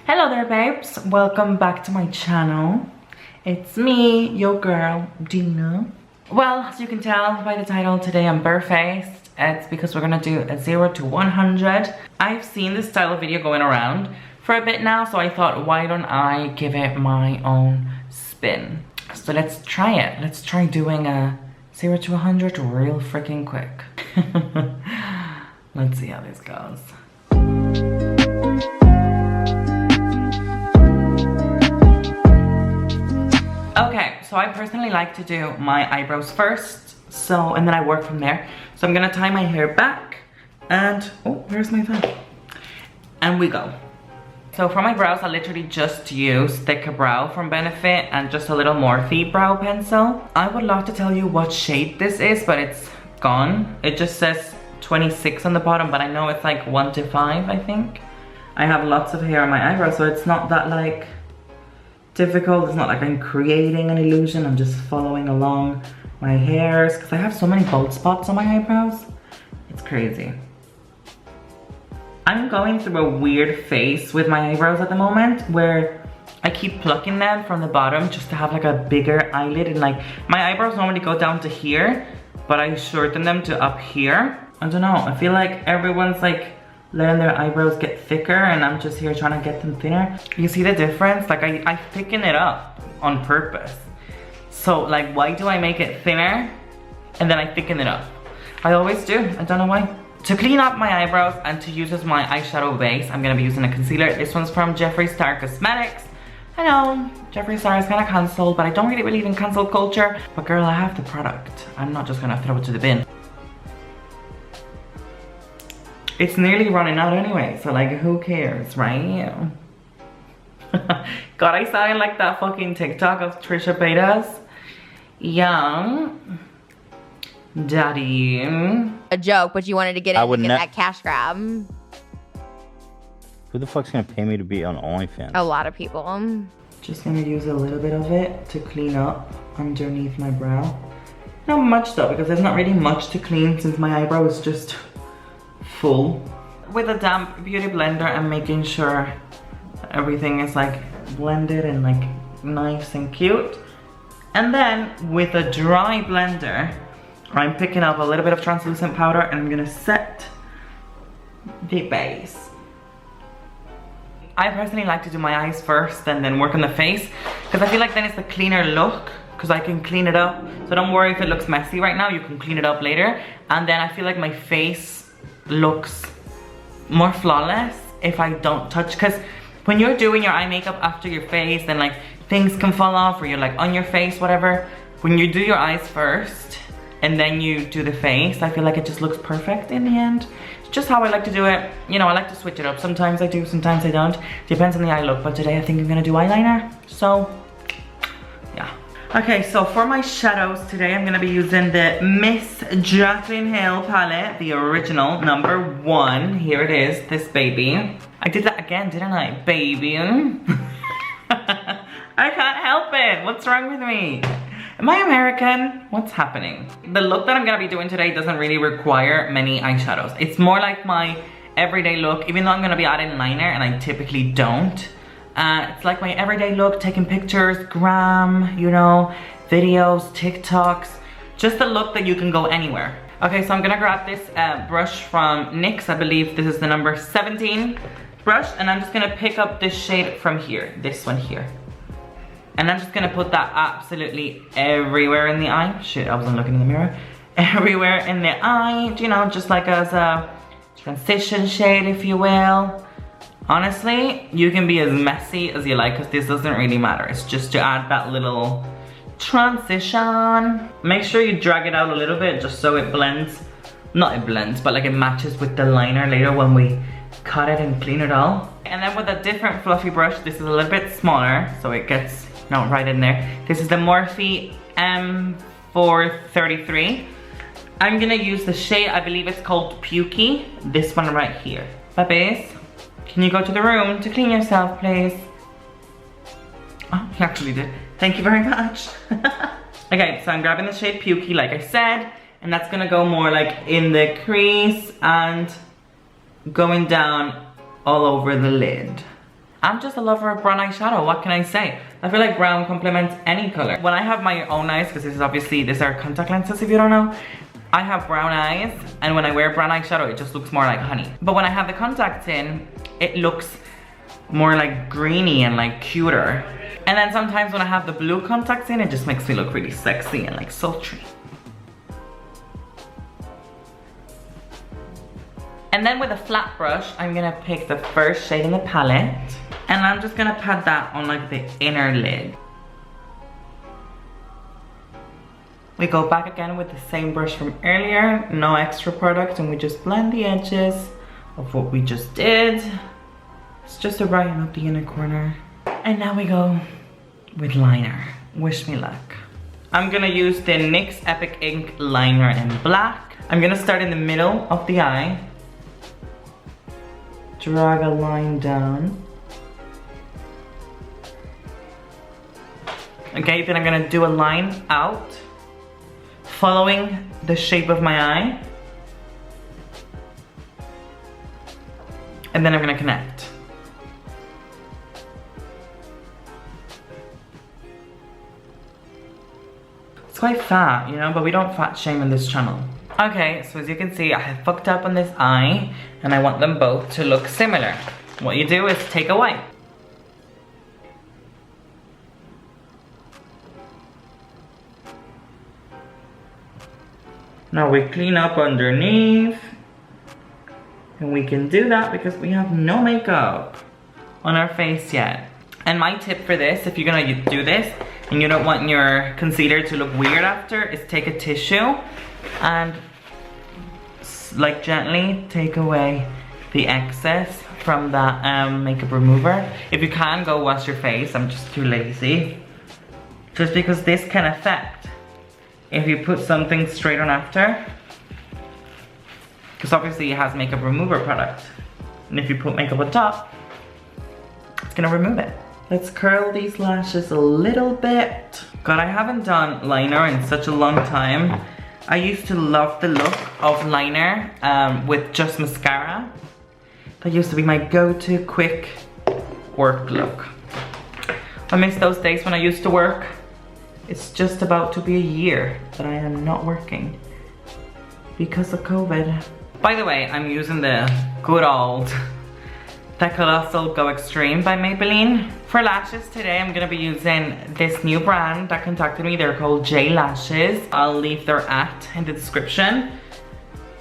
Hello there babes, welcome back to my channel. It's me, your girl, Deenah. Well, as you can tell by the title, today I'm barefaced. It's because we're gonna do a 0 to 100. I've seen this style of video going around for a bit now, so I thought, why don't I give it my own spin? So let's try it. Let's try doing a 0 to 100 real freaking quick. Let's see how this goes. Okay, so I personally like to do my eyebrows first, and then I work from there. So I'm gonna tie my hair back and, oh, where's my thumb? And we go. So for my brows, I literally just use Thicker Brow from Benefit and just a little Morphe brow pencil. I would love to tell you what shade this is, but it's gone. It just says 26 on the bottom, but I know it's like 1 to 5, I think. I have lots of hair on my eyebrows, so it's not that like difficult. It's not like I'm creating an illusion. I'm just following along my hairs because I have so many bald spots on my eyebrows. It's crazy. I'm going through a weird phase with my eyebrows at the moment where I keep plucking them from the bottom just to have like a bigger eyelid, and like my eyebrows normally go down to here, but I shorten them to up here. I don't know, I feel like everyone's like letting their eyebrows get thicker and I'm just here trying to get them thinner. You see the difference? Like I thicken it up on purpose. So like, why do I make it thinner and then I thicken it up? I always do, I don't know why. To clean up my eyebrows and to use as my eyeshadow base, I'm gonna be using a concealer. This one's from Jeffree Star Cosmetics. I know, Jeffree Star is kind of cancelled, but I don't really believe in cancel culture. But girl, I have the product. I'm not just gonna throw it to the bin. It's nearly running out anyway, so like, who cares, right? God, I sound like that fucking TikTok of Trisha Paytas. Young Daddy. A joke, but you wanted to get in and get that cash grab. Who the fuck's gonna pay me to be on OnlyFans? A lot of people. Just gonna use a little bit of it to clean up underneath my brow. Not much though, because there's not really much to clean since my eyebrow is just full. With a damp beauty blender, I'm making sure everything is like blended and like nice and cute. And then with a dry blender, I'm picking up a little bit of translucent powder and I'm gonna set the base. I personally like to do my eyes first and then work on the face because I feel like then it's a cleaner look because I can clean it up. So don't worry if it looks messy right now, you can clean it up later. And then I feel like my face looks more flawless if I don't touch, because when you're doing your eye makeup after your face, then like things can fall off or you're like on your face, whatever. When you do your eyes first and then you do the face, I feel like it just looks perfect in the end. It's just how I like to do it. You know, I like to switch it up. Sometimes I do, sometimes I don't. Depends on the eye look, but today I think I'm gonna do eyeliner. So, yeah. Okay, so for my shadows today, I'm gonna be using the Miss Jaclyn Hill palette, the original, #1. Here it is, this baby. I did that again, didn't I? Baby. I can't help it. What's wrong with me? Am I American? What's happening? The look that I'm gonna be doing today doesn't really require many eyeshadows. It's more like my everyday look, even though I'm gonna be adding liner and I typically don't. It's like my everyday look, taking pictures, gram, you know, videos, TikToks, just a look that you can go anywhere. Okay, so I'm gonna grab this brush from NYX. I believe this is the number 17 brush, and I'm just gonna pick up this shade from here, this one here. And I'm just gonna put that absolutely everywhere in the eye. Shit, I wasn't looking in the mirror. Everywhere in the eye, you know, just like as a transition shade, if you will. Honestly, you can be as messy as you like because this doesn't really matter. It's just to add that little transition. Make sure you drag it out a little bit just so it blends. Not it blends, but like it matches with the liner later when we cut it and clean it all. And then with a different fluffy brush, this is a little bit smaller, so it gets right in there. This is the Morphe M433. I'm gonna use the shade, I believe it's called Pukey. This one right here. Puppies, can you go to the room to clean yourself, please? Oh, he actually did. Thank you very much. Okay, so I'm grabbing the shade Pukey, like I said, and that's gonna go more like in the crease and going down all over the lid. I'm just a lover of brown eyeshadow, what can I say? I feel like brown complements any color. When I have my own eyes, because this is obviously, these are contact lenses if you don't know, I have brown eyes, and when I wear brown eyeshadow, it just looks more like honey. But when I have the contacts in, it looks more like greeny and like cuter. And then sometimes when I have the blue contacts in, it just makes me look really sexy and like sultry. And then with a flat brush, I'm gonna pick the first shade in the palette, and I'm just gonna pat that on like the inner lid. We go back again with the same brush from earlier, no extra product, and we just blend the edges of what we just did. It's just to brighten up the inner corner. And now we go with liner. Wish me luck. I'm gonna use the NYX Epic Ink liner in black. I'm gonna start in the middle of the eye. Drag a line down. Okay, then I'm gonna do a line out, following the shape of my eye. And then I'm gonna connect. It's quite fat, you know, but we don't fat shame in this channel. Okay, so as you can see, I have fucked up on this eye, and I want them both to look similar. What you do is take a wipe. Now we clean up underneath. And we can do that because we have no makeup on our face yet. And my tip for this, if you're gonna do this and you don't want your concealer to look weird after, is take a tissue and like gently take away the excess from that makeup remover. If you can, go wash your face. I'm just too lazy. Just because this can affect if you put something straight on after. Because obviously it has makeup remover product. And if you put makeup on top, it's gonna remove it. Let's curl these lashes a little bit. God, I haven't done liner in such a long time. I used to love the look of liner with just mascara. That used to be my go-to quick work look. I miss those days when I used to work. It's just about to be a year that I am not working because of COVID. By the way, I'm using the good old The Colossal Go Extreme by Maybelline. For lashes today, I'm gonna be using this new brand that contacted me. They're called J Lashes. I'll leave their in the description.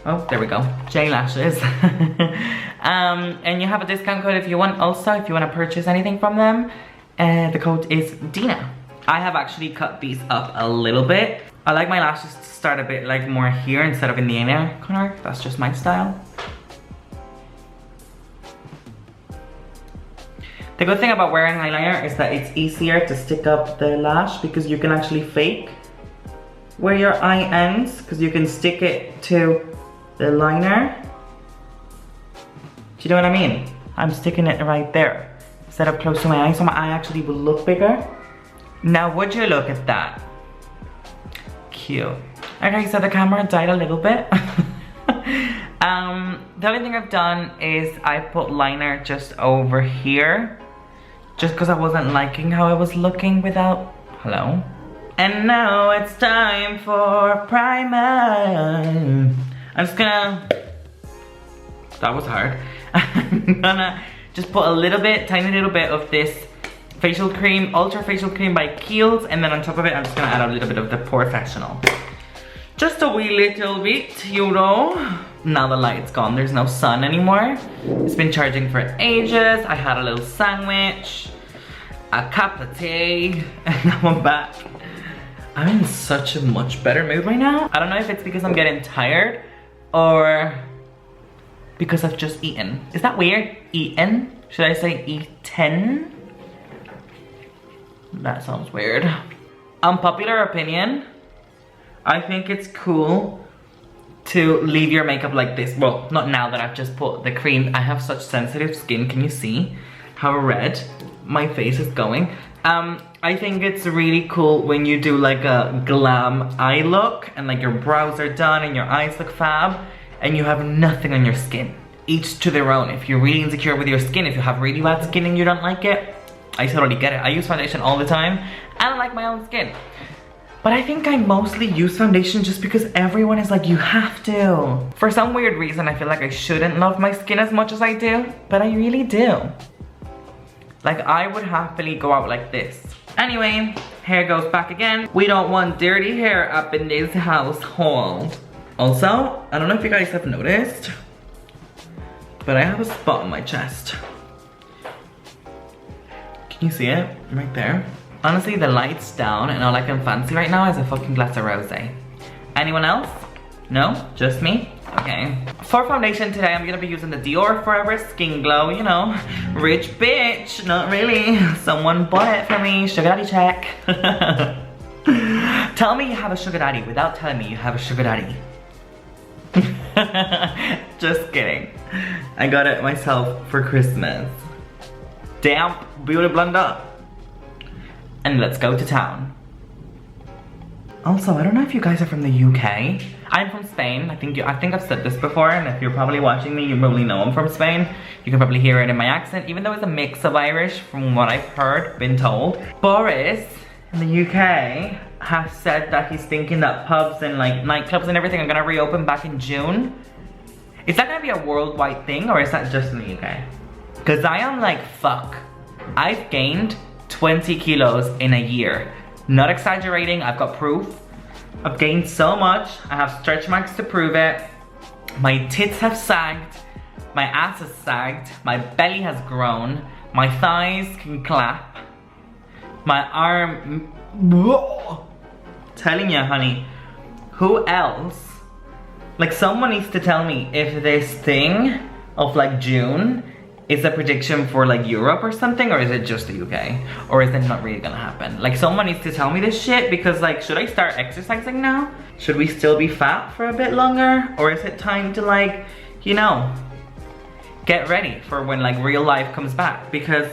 Oh, there we go, J Lashes. And you have a discount code if you want also, if you wanna purchase anything from them. The code is Deenah. I have actually cut these up a little bit. I like my lashes to start a bit like more here instead of in the inner corner. That's just my style. The good thing about wearing eyeliner is that it's easier to stick up the lash because you can actually fake where your eye ends because you can stick it to the liner. Do you know what I mean? I'm sticking it right there instead of close to my eye, so my eye actually will look bigger. Now would you look at that? Cute. Okay, so the camera died a little bit. The only thing I've done is I put liner just over here, just because I wasn't liking how I was looking without, hello? And now it's time for primer. I'm just gonna, that was hard. I'm gonna just put a little bit, tiny little bit of this facial cream, Ultra Facial Cream by Kiehl's, and then on top of it, I'm just gonna add a little bit of the Professional. Just a wee little bit, you know. Now the light's gone, there's no sun anymore. It's been charging for ages. I had a little sandwich, a cup of tea, and now I'm back. I'm in such a much better mood right now. I don't know if it's because I'm getting tired or because I've just eaten. Is that weird? Eaten? Should I say eaten? That sounds weird. Unpopular opinion, I think it's cool to leave your makeup like this. Well, not now that I've just put the cream. I have such sensitive skin. Can you see how red my face is going? I think it's really cool when you do like a glam eye look and like your brows are done and your eyes look fab and you have nothing on your skin. each to their own. If you're really insecure with your skin, if you have really bad skin and you don't like it, I totally get it. I use foundation all the time and I like my own skin. But I think I mostly use foundation just because everyone is like, you have to. For some weird reason, I feel like I shouldn't love my skin as much as I do, but I really do. Like, I would happily go out like this. Anyway, hair goes back again. We don't want dirty hair up in this household. Also, I don't know if you guys have noticed, but I have a spot on my chest. Can you see it? Right there. Honestly, the light's down and all I can fancy right now is a fucking glass of rosé. Anyone else? No? Just me? Okay. For foundation today, I'm gonna be using the Dior Forever Skin Glow, you know. Rich bitch. Not really. Someone bought it for me. Sugar daddy check. Tell me you have a sugar daddy without telling me you have a sugar daddy. Just kidding. I got it myself for Christmas. Damp beauty blender. And let's go to town. Also, I don't know if you guys are from the UK. I'm from Spain. I think I've said this before, and if you're probably watching me, you probably know I'm from Spain. You can probably hear it in my accent, even though it's a mix of Irish from what I've heard, been told. Boris in the UK has said that he's thinking that pubs and like nightclubs and everything are gonna reopen back in June. Is that gonna be a worldwide thing, or is that just in the UK? Because I am like, fuck. I've gained 20 kilos in a year. Not exaggerating, I've got proof. I've gained so much. I have stretch marks to prove it. My tits have sagged. My ass has sagged. My belly has grown. My thighs can clap. My arm... Telling you, honey. Who else? Like, someone needs to tell me if this thing of like June is a prediction for like Europe or something, or is it just the UK? Or is it not really gonna happen? Like, someone needs to tell me this shit, because like, should I start exercising now? Should we still be fat for a bit longer? Or is it time to like, you know, get ready for when like real life comes back? Because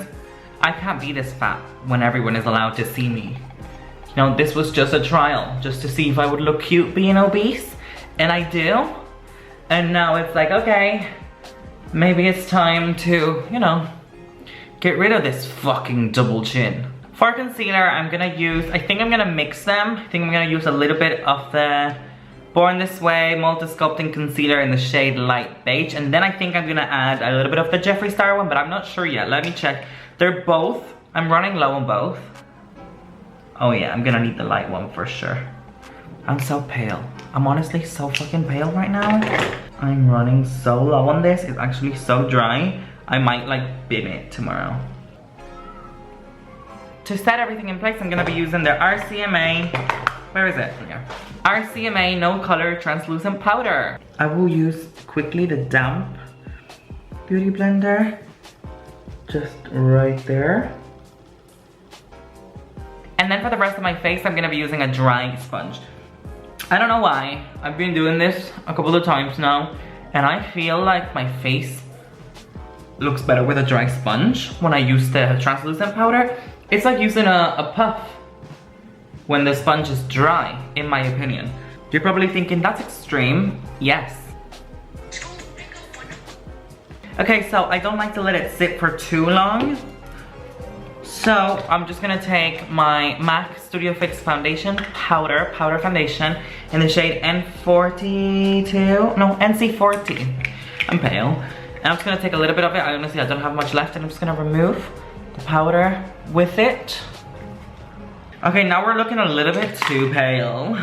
I can't be this fat when everyone is allowed to see me. You know, this was just a trial, just to see if I would look cute being obese. And I do. And now it's like, okay, maybe it's time to, you know, get rid of this fucking double chin. For concealer, I'm gonna use, I think I'm gonna mix them. I think I'm gonna use a little bit of the Born This Way Multi-Sculpting Concealer in the shade Light Beige. And then I think I'm gonna add a little bit of the Jeffree Star one, but I'm not sure yet. Let me check. They're both, I'm running low on both. Oh yeah, I'm gonna need the light one for sure. I'm so pale. I'm honestly so fucking pale right now. I'm running so low on this. It's actually so dry. I might like bin it tomorrow. To set everything in place, I'm gonna be using the RCMA. Where is it? Here. RCMA No Color Translucent Powder. I will use quickly the damp beauty blender. Just right there. And then for the rest of my face, I'm gonna be using a drying sponge. I don't know why. I've been doing this a couple of times now, and I feel like my face looks better with a dry sponge when I use the translucent powder. It's like using a puff when the sponge is dry, in my opinion. You're probably thinking, that's extreme. Yes. Okay, so I don't like to let it sit for too long. So I'm just gonna take my MAC Studio Fix Foundation powder foundation in the shade N42, no, NC40. I'm pale. And I'm just gonna take a little bit of it. Honestly, I don't have much left, and I'm just gonna remove the powder with it. Okay, now we're looking a little bit too pale.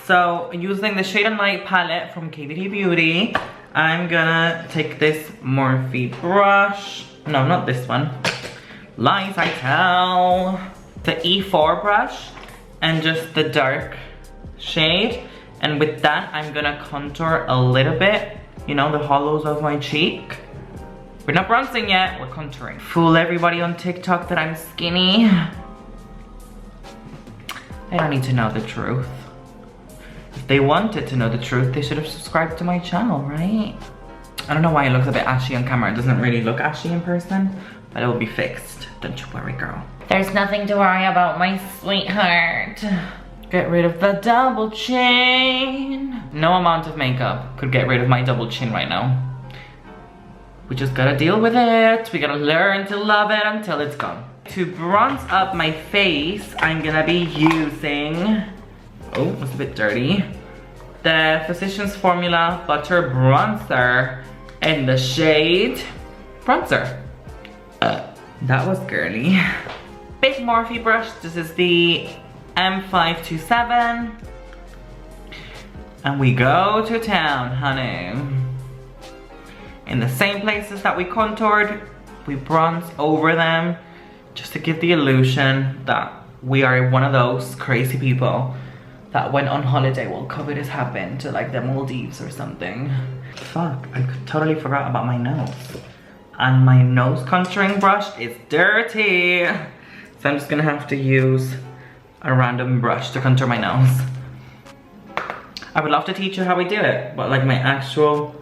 So using the Shade and Light palette from KVD Beauty, I'm gonna take this Morphe brush. No, not this one. Lies I tell. The E4 brush and just the dark shade. And with that, I'm gonna contour a little bit, you know, the hollows of my cheek. We're not bronzing yet, we're contouring. Fool everybody on TikTok that I'm skinny. They don't need to know the truth. If they wanted to know the truth, they should have subscribed to my channel, right? I don't know why it looks a bit ashy on camera. It doesn't really look ashy in person, but it will be fixed. Don't you worry, girl. There's nothing to worry about, my sweetheart. Get rid of the double chin. No amount of makeup could get rid of my double chin right now. We just gotta deal with it. We gotta learn to love it until it's gone. To bronze up my face, I'm gonna be using, oh, it's a bit dirty, the Physicians Formula Butter Bronzer in the shade Bronzer. That was girly. Big Morphe brush, this is the M527. And we go to town, honey. In the same places that we contoured, we bronze over them just to give the illusion that we are one of those crazy people that went on holiday while COVID has happened to like the Maldives or something. Fuck, I totally forgot about my nose. And my nose contouring brush is dirty. So I'm just gonna have to use a random brush to contour my nose. I would love to teach you how we do it, but like my actual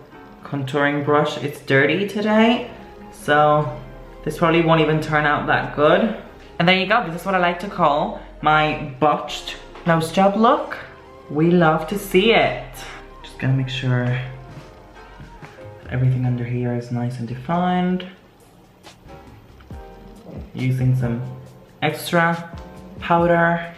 contouring brush, it's dirty today. So this probably won't even turn out that good. And there you go, this is what I like to call my botched nose job look. We love to see it. Just gonna make sure everything under here is nice and defined. Using some extra powder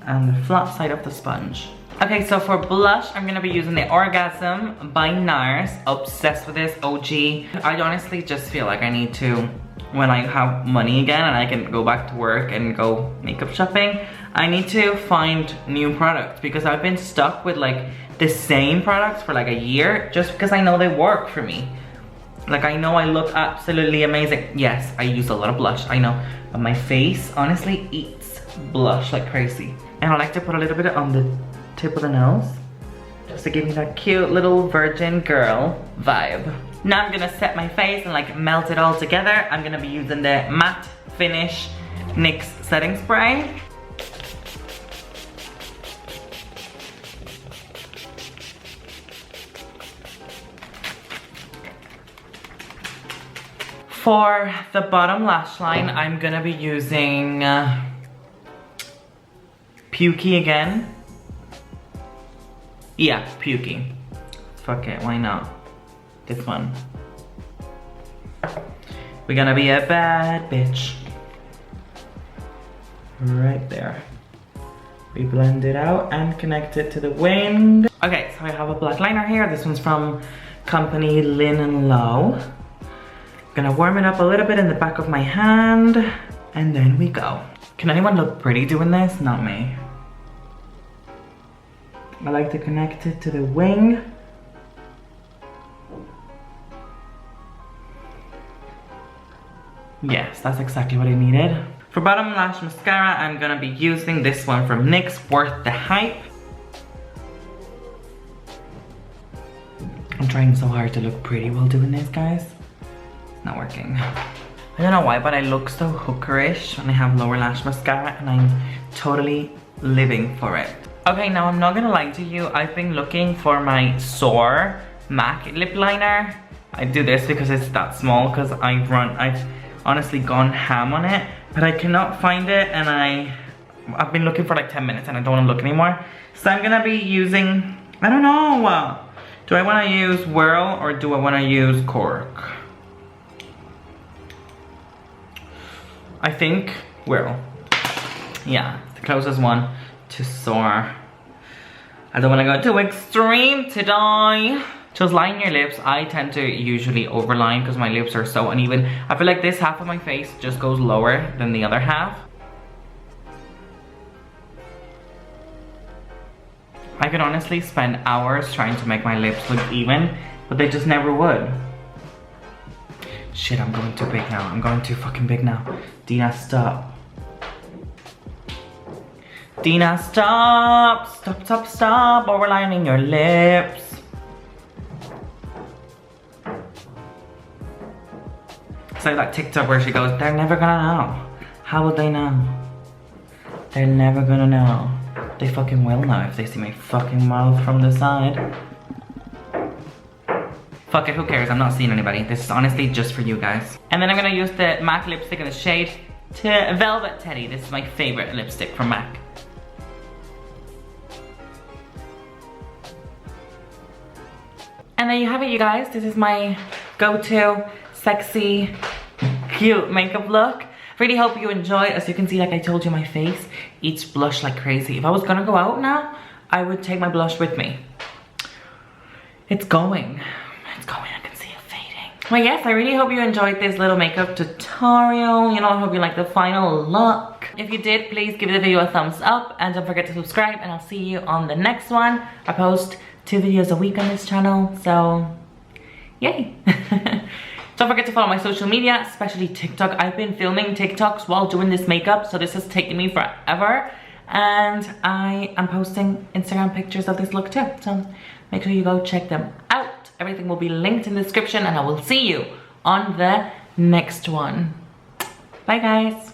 and the flat side of the sponge. Okay, so for blush, I'm gonna be using the Orgasm by NARS. Obsessed with this, OG. I honestly just feel like I need to, when I have money again and I can go back to work and go makeup shopping, I need to find new products because I've been stuck with like the same products for like a year just because I know they work for me. Like I know I look absolutely amazing. Yes, I use a lot of blush, I know. But my face honestly eats blush like crazy. And I like to put a little bit on the tip of the nose just to give me that cute little virgin girl vibe. Now I'm gonna set my face and like melt it all together. I'm gonna be using the Matte Finish NYX setting spray. For the bottom lash line, I'm gonna be using Pukey again. Yeah, Pukey. Fuck it, why not? This one. We're gonna be a bad bitch. Right there. We blend it out and connect it to the wing. Okay, so I have a black liner here. This one's from company Lin & Low. Gonna warm it up a little bit in the back of my hand, and then we go. Can anyone look pretty doing this? Not me. I like to connect it to the wing. Yes, that's exactly what I needed. For bottom lash mascara, I'm gonna be using this one from NYX, Worth the Hype. I'm trying so hard to look pretty while doing this, guys. Not working. I don't know why, but I look so hookerish when I have lower lash mascara and I'm totally living for it. Okay, now I'm not gonna lie to you. I've been looking for my Soar MAC lip liner. I do this because it's that small because I've honestly gone ham on it, but I cannot find it and I've been looking for like 10 minutes and I don't wanna look anymore. So I'm gonna be using, I don't know. Do I wanna use Whirl or do I wanna use Cork? I think Whirl. Yeah, the closest one to Soar. I don't wanna go too extreme today. Just line your lips. I tend to usually overline because my lips are so uneven. I feel like this half of my face just goes lower than the other half. I could honestly spend hours trying to make my lips look even, but they just never would. Shit, I'm going too big now. I'm going too fucking big now. Deenah, stop. Deenah, stop. Stop, stop, stop. Overlining your lips. It's like that TikTok where she goes, they're never gonna know. How would they know? They're never gonna know. They fucking will know if they see my fucking mouth from the side. Fuck it, who cares? I'm not seeing anybody. This is honestly just for you guys. And then I'm gonna use the MAC lipstick in the shade to Velvet Teddy. This is my favorite lipstick from MAC. And there you have it, you guys. This is my go-to sexy, cute makeup look. Really hope you enjoy. As you can see, like I told you, my face eats blush like crazy. If I was gonna go out now, I would take my blush with me. It's going. It's going. I can see it fading. Well, yes, I really hope you enjoyed this little makeup tutorial. You know, I hope you like the final look. If you did, please give the video a thumbs up and don't forget to subscribe, and I'll see you on the next one. I post 2 videos a week on this channel, so yay. Don't forget to follow my social media, especially TikTok. I've been filming TikToks while doing this makeup, so this has taken me forever. And I am posting Instagram pictures of this look too, so make sure you go check them out. Everything will be linked in the description, and I will see you on the next one. Bye guys.